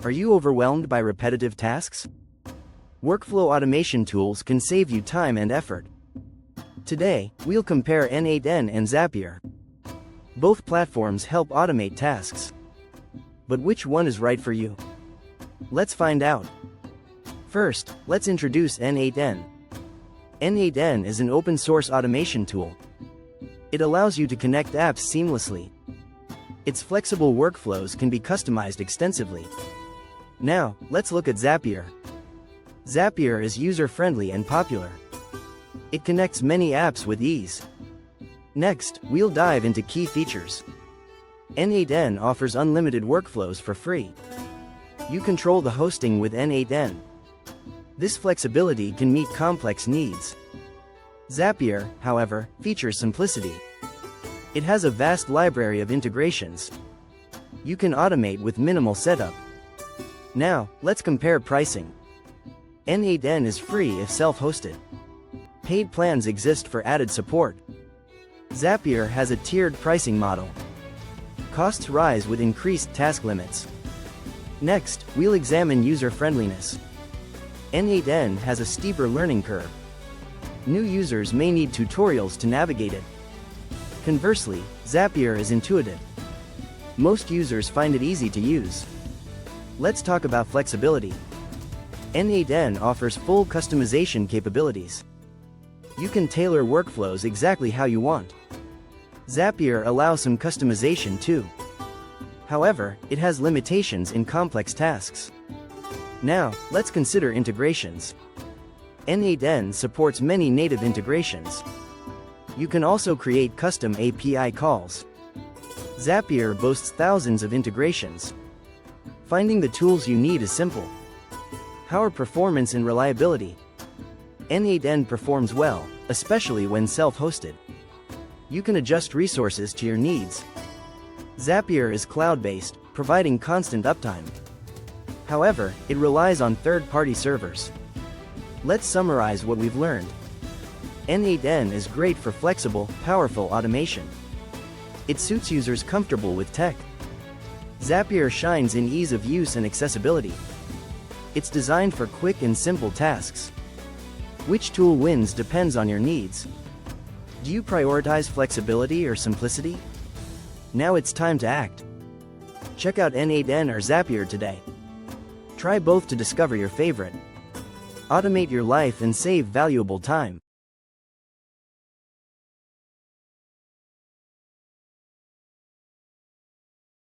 Are you overwhelmed by repetitive tasks? Workflow automation tools can save you time and effort. Today, we'll compare n8n and Zapier. Both platforms help automate tasks. But which one is right for you? Let's find out. First, let's introduce n8n. n8n is an open-source automation tool. It allows you to connect apps seamlessly. Its flexible workflows can be customized extensively. Now, let's look at Zapier. Zapier is user-friendly and popular. It connects many apps with ease. Next, we'll dive into key features. n8n offers unlimited workflows for free. You control the hosting with n8n. This flexibility can meet complex needs. Zapier, however, features simplicity. It has a vast library of integrations. You can automate with minimal setup. Now, let's compare pricing. n8n is free if self-hosted. Paid plans exist for added support. Zapier has a tiered pricing model. Costs rise with increased task limits. Next, we'll examine user-friendliness. n8n has a steeper learning curve. New users may need tutorials to navigate it. Conversely, Zapier is intuitive. Most users find it easy to use. Let's talk about flexibility. n8n offers full customization capabilities. You can tailor workflows exactly how you want. Zapier allows some customization too. However, it has limitations in complex tasks. Now, let's consider integrations. n8n supports many native integrations. You can also create custom API calls. Zapier boasts thousands of integrations. Finding the tools you need is simple. Power performance and reliability. n8n performs well, especially when self-hosted. You can adjust resources to your needs. Zapier is cloud-based, providing constant uptime. However, it relies on third-party servers. Let's summarize what we've learned. n8n is great for flexible, powerful automation. It suits users comfortable with tech. Zapier shines in ease of use and accessibility. It's designed for quick and simple tasks. Which tool wins depends on your needs. Do you prioritize flexibility or simplicity? Now it's time to act. Check out n8n or Zapier today. Try both to discover your favorite. Automate your life and save valuable time.